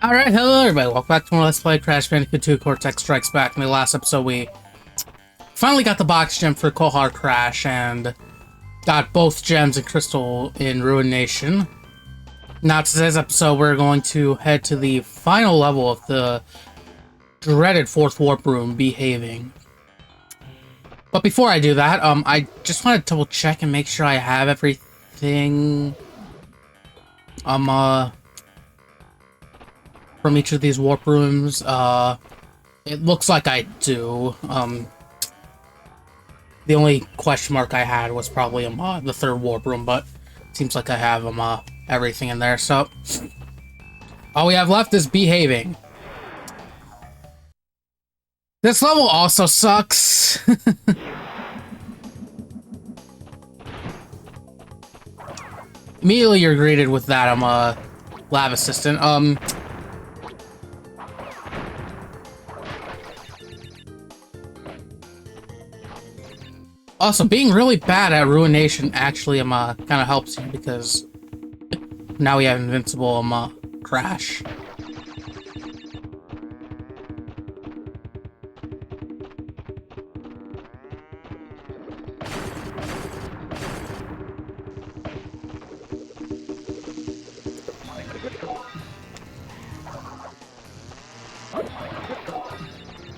Alright, hello everybody, welcome back to more Let's Play Crash Bandicoot 2 Cortex Strikes Back. In the last episode, we finally got the box gem for Kohar Crash and got both gems and crystal in Ruin Nation. Now, today's episode, we're going to head to the final level of the dreaded fourth warp room, Behaving. But before I do that, I just want to double check and make sure I have everything, from each of these warp rooms. It looks like I do. The only question mark I had was probably the third warp room, but it seems like I have everything in there. So all we have left is Behaving. This level also sucks. Immediately you're greeted with that lab assistant. Also, being really bad at Ruin Nation actually kind of helps you, because now we have invincible Crash.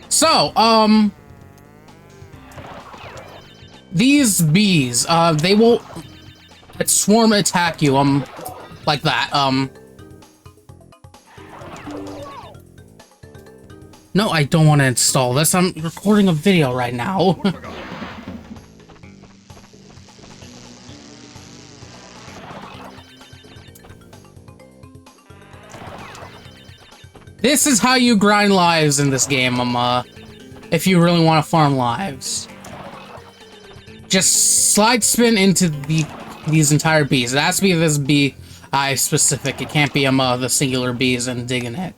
So, these bees, they will swarm attack you, like that, No, I don't want to install this. I'm recording a video right now. This is how you grind lives in this game, if you really want to farm lives. Just slide spin into these entire bees. It has to be this bee hive specific. It can't be the singular bees and digging it.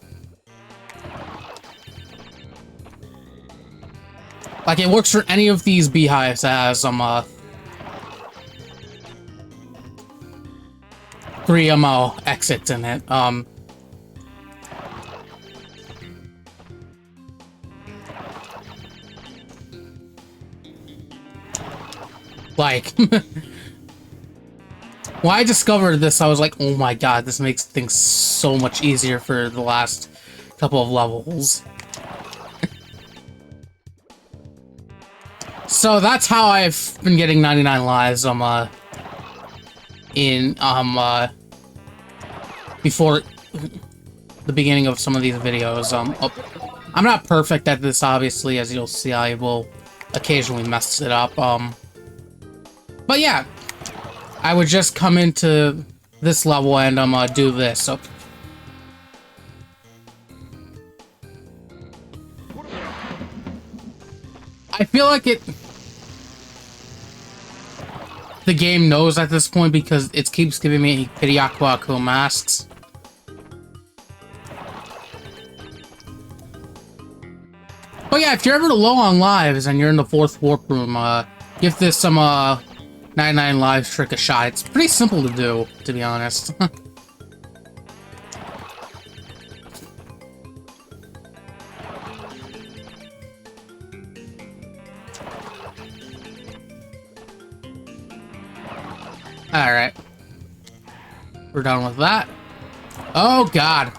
Like, it works for any of these beehives that has three exits in it. Like, when I discovered this, I was like, oh my god, this makes things so much easier for the last couple of levels. So that's how I've been getting 99 lives, before the beginning of some of these videos. I'm not perfect at this, obviously, as you'll see. I will occasionally mess it up, but yeah, I would just come into this level and do this. So I feel like the game knows at this point, because it keeps giving me Piriakuaku masks. But yeah, if you're ever low on lives and you're in the fourth warp room, give this some 99 lives trick a shot. It's pretty simple to do, to be honest. Alright. We're done with that. Oh, God.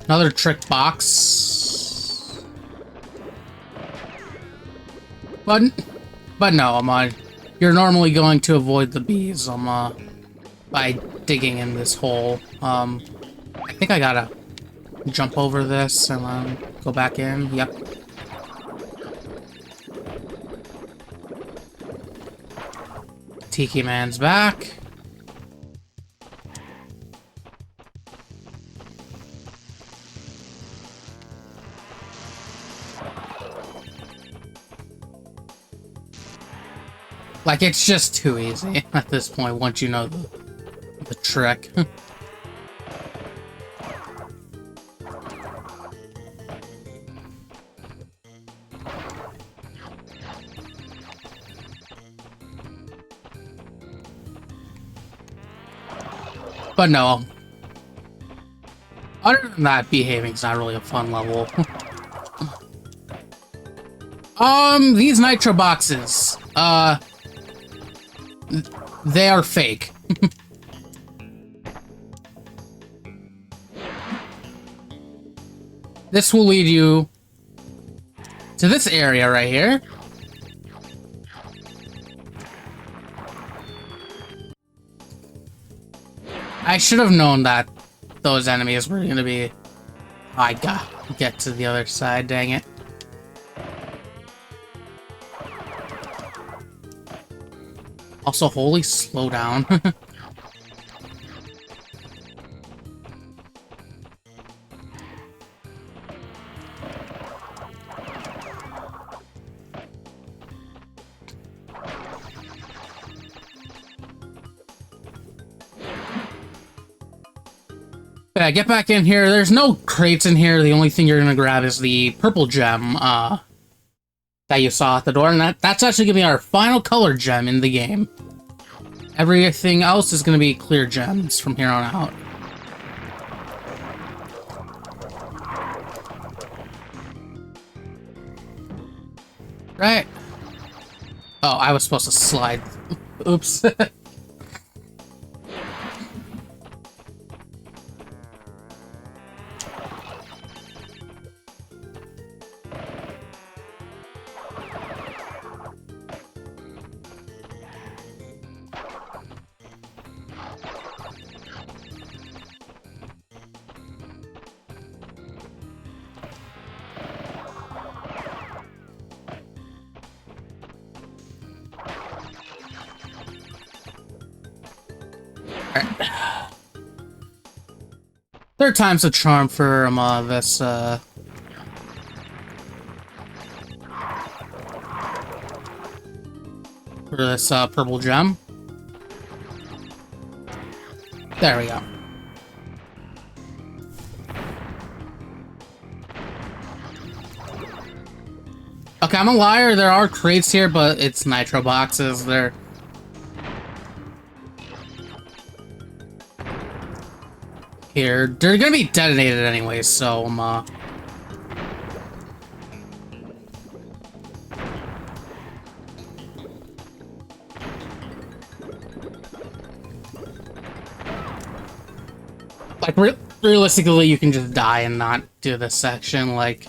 Another trick box. But no, you're normally going to avoid the bees, by digging in this hole. I think I gotta jump over this and go back in. Yep. Tiki Man's back. Like, it's just too easy at this point once you know the trick. But no. Other than that, behaving's not really a fun level. These nitro boxes. They are fake. This will lead you to this area right here. I should have known that those enemies were gonna be... Oh, I gotta get to the other side, dang it. Also, holy, slow down. Yeah, get back in here. There's no crates in here. The only thing you're gonna grab is the purple gem, that you saw at the door, and that's actually gonna be our final color gem in the game. Everything else is gonna be clear gems from here on out. Right. Oh, I was supposed to slide. Oops. Third time's a charm for this for this purple gem. There we go. Okay, I'm a liar. There are crates here, but it's nitro boxes. They're here. They're gonna be detonated anyway, so like realistically, you can just die and not do this section. Like,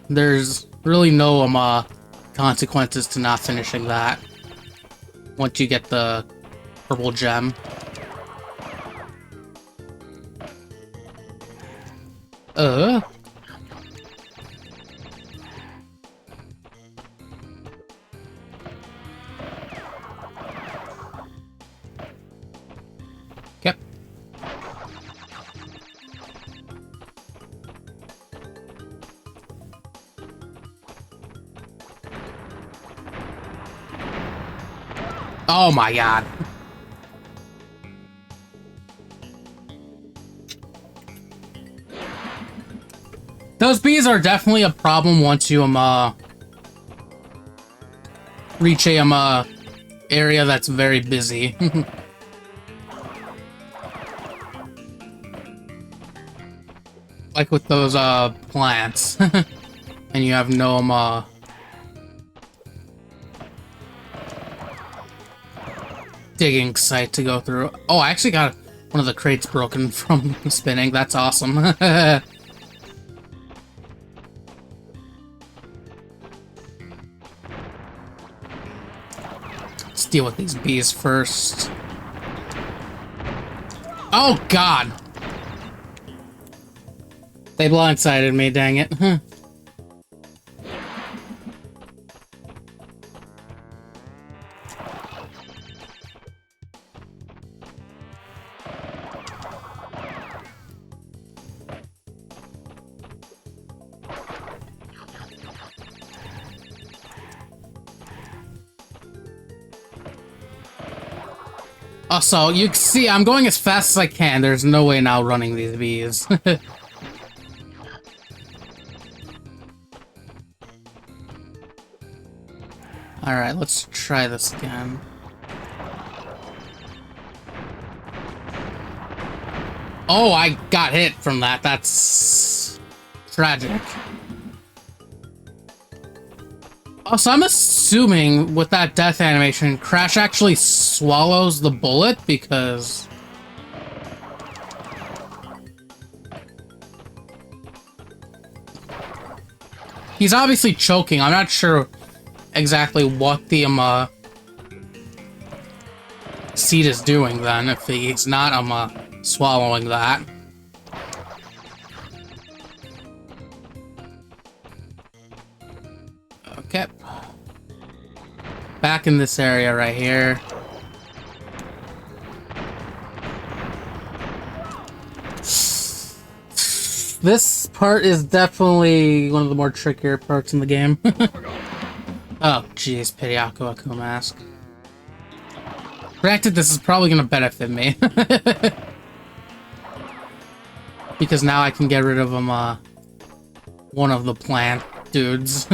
there's really no consequences to not finishing that once you get the purple gem. Yep. Oh my god. Those bees are definitely a problem once you reach a area that's very busy. Like with those plants. And you have no digging site to go through. Oh, I actually got one of the crates broken from spinning. That's awesome. Let's deal with these bees first. Oh, God! They blindsided me, dang it. Also, you can see I'm going as fast as I can. There's no way now running these bees. Alright, let's try this again. Oh, I got hit from that. That's tragic. Also, I'm assuming with that death animation, Crash actually swallows the bullet because... he's obviously choking. I'm not sure exactly what the seed is doing then, if he's not swallowing that. Okay. Back in this area right here. This part is definitely one of the more trickier parts in the game. Oh, jeez, Pidyaku Aku mask. Granted, this is probably gonna benefit me. Because now I can get rid of one of the plant dudes.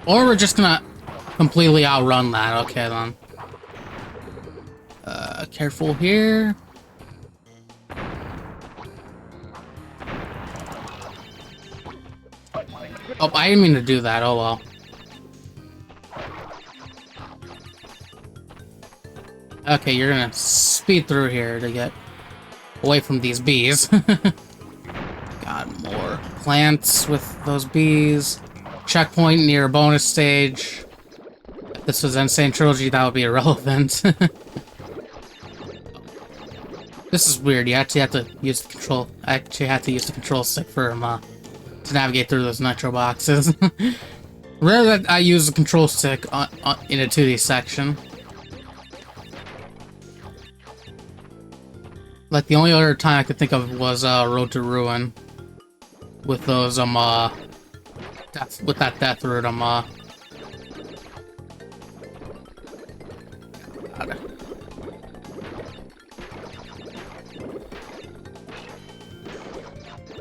Or we're just gonna completely outrun that. Okay, then. Careful here. Oh, I didn't mean to do that. Oh, well. Okay, you're gonna speed through here to get away from these bees. Got more plants with those bees. Checkpoint near a bonus stage. If this was Insane Trilogy, that would be irrelevant. This is weird. You actually have to use the control. I actually have to use the control stick for to navigate through those nitro boxes. Rare that I use the control stick in a 2D section. Like the only other time I could think of was Road to Ruin, with those with that death route. God.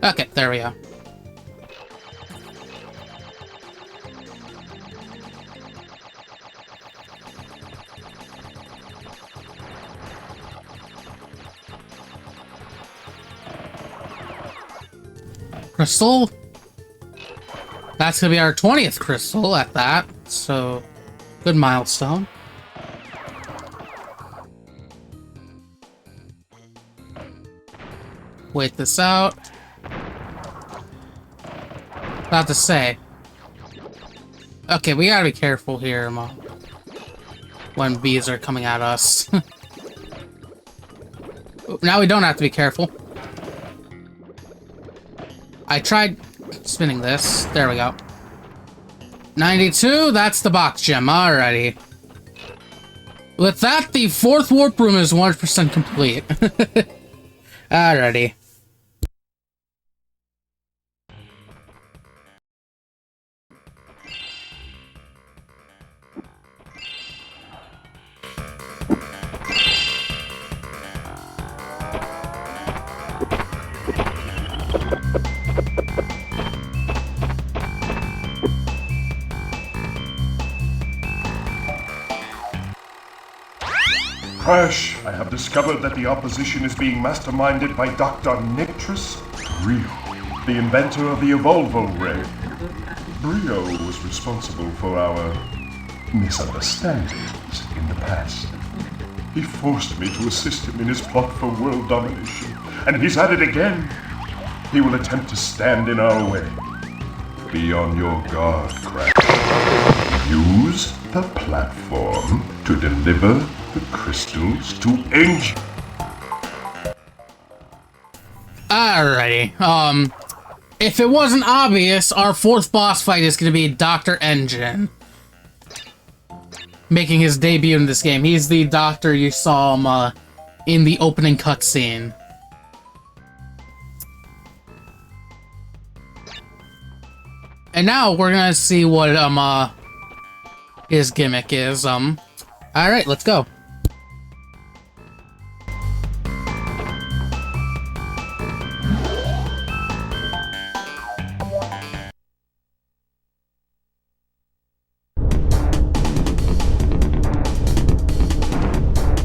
Okay, there we go. Crystal? That's gonna be our 20th crystal at that, so good milestone. Wait this out. About to say. Okay, we gotta be careful here, when bees are coming at us. Now we don't have to be careful. I tried spinning this. There we go. 92, that's the box gem. Alrighty. With that, the 4th warp room is 100% complete. Alrighty. Crash, I have discovered that the opposition is being masterminded by Doctor Nitrus Brio, the inventor of the Evolvo Ray. Brio was responsible for our misunderstandings in the past. He forced me to assist him in his plot for world domination, and he's at it again. He will attempt to stand in our way. Be on your guard, Crash. Use the platform to deliver the crystals to Angel. Alrighty. If it wasn't obvious, our 4th boss fight is going to be Dr. Engine. Making his debut in this game. He's the doctor you saw him in the opening cutscene. And now we're gonna see what his gimmick is. Alright, let's go.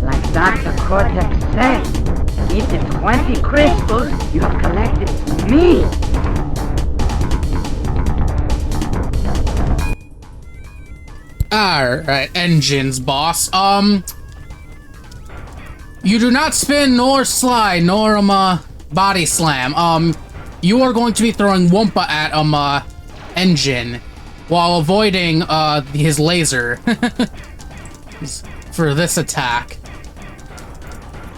Like Dr. Cortex said, keep the 20 crystals you have collected for me. Alright, engines, boss. You do not spin, nor slide, nor, body slam. You are going to be throwing Wumpa at, engine, while avoiding, his laser. For this attack.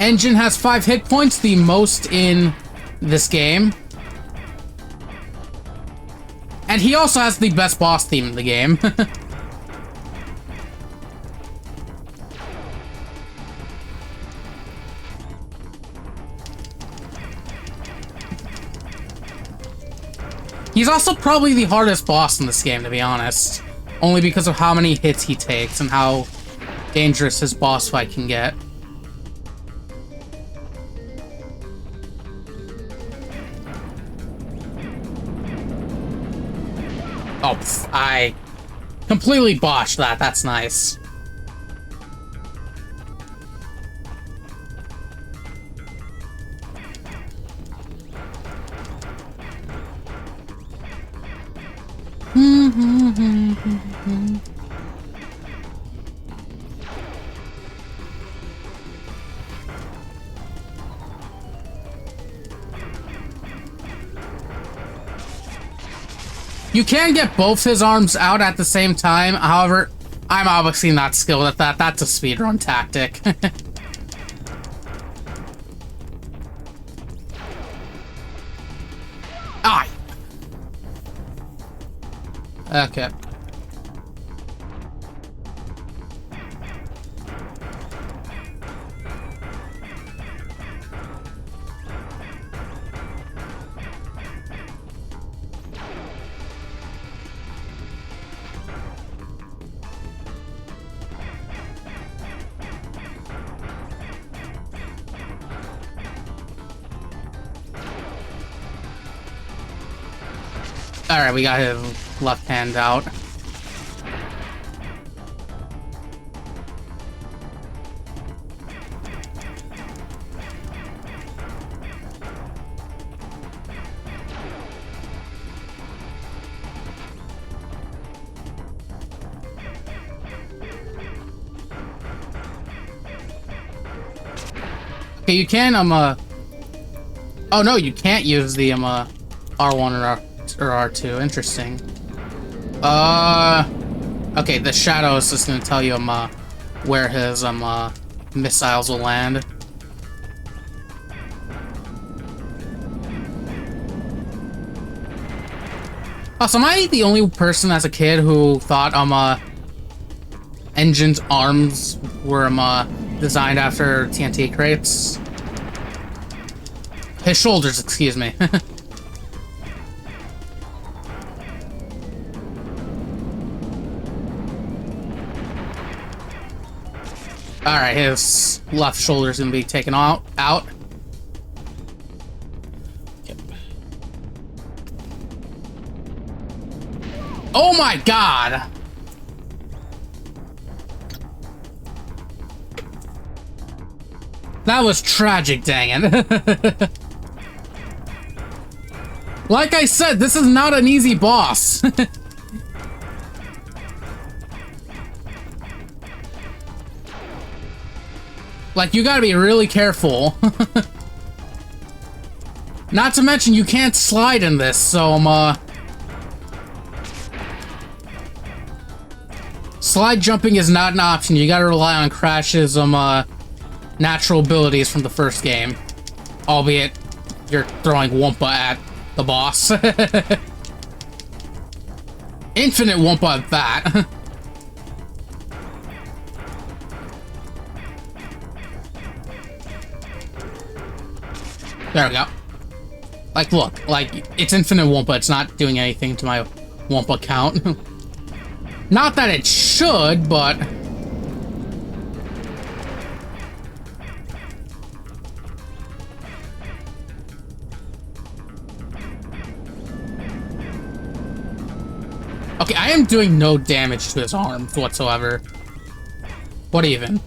Engine has 5 hit points, the most in this game. And he also has the best boss theme in the game. He's also probably the hardest boss in this game, to be honest. Only because of how many hits he takes and how dangerous his boss fight can get. Oh, I completely botched that. That's nice. You can get both his arms out at the same time. However, I'm obviously not skilled at that. That's a speedrun tactic. Ah! Okay. Alright, we got his left hand out. Okay, you can, oh no, you can't use the, R1 or R2. Interesting. Okay, the shadow is just gonna tell you, where his, missiles will land. Also, am I the only person as a kid who thought, Engine's arms were, designed after TNT crates? His shoulders, excuse me. Alright, his left shoulder's gonna be taken out. Yep. Oh my god! That was tragic, dang it. Like I said, this is not an easy boss. Like, you gotta be really careful. Not to mention, you can't slide in this, so, slide jumping is not an option. You gotta rely on Crash's, natural abilities from the first game. Albeit, you're throwing Wumpa at the boss. Infinite Wumpa at that. There we go. Like, look, like, it's infinite Wumpa. It's not doing anything to my Wumpa count. Not that it should, but... Okay, I am doing no damage to his arms whatsoever. What even?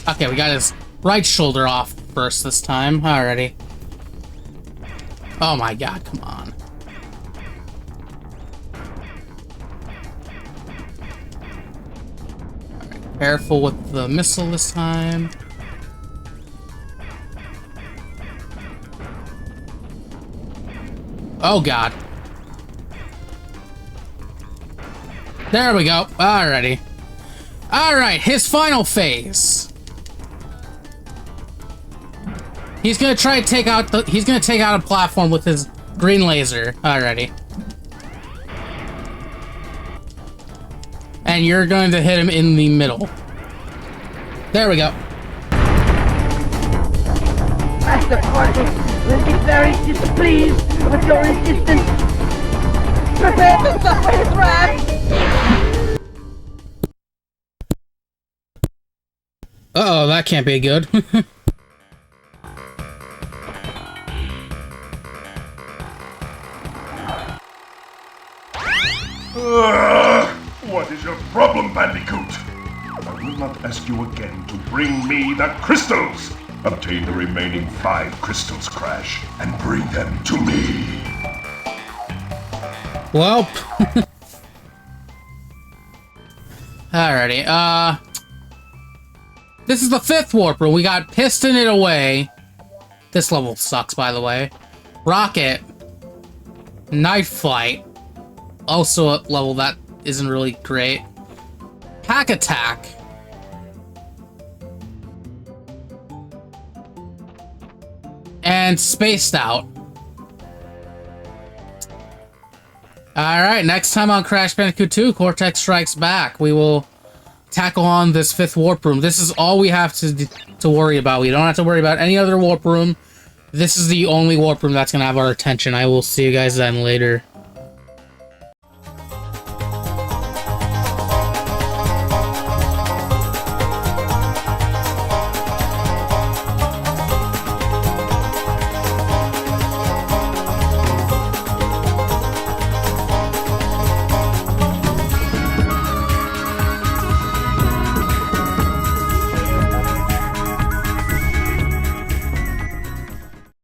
Okay, we got his right shoulder off first this time. Alrighty. Oh my god, come on. Alright, careful with the missile this time. Oh god. There we go. Alrighty. Alright, his final phase. He's gonna try to take out he's gonna take out a platform with his green laser. Alrighty. And you're going to hit him in the middle. There we go. Master Cortex will be very displeased with your resistance. Prepare to suffer his wrath! Uh-oh, that can't be good. What is your problem, Bandicoot? I will not ask you again to bring me the crystals. Obtain the remaining 5 crystals, Crash, and bring them to me. Well. Alrighty, this is the 5th warp room. We got Piston It Away. This level sucks, by the way. Rocket. Night Flight. Also a level that isn't really great. Hack Attack. And Spaced Out. Alright, next time on Crash Bandicoot 2, Cortex Strikes Back, we will tackle on this 5th warp room. This is all we have to worry about. We don't have to worry about any other warp room. This is the only warp room that's going to have our attention. I will see you guys then later.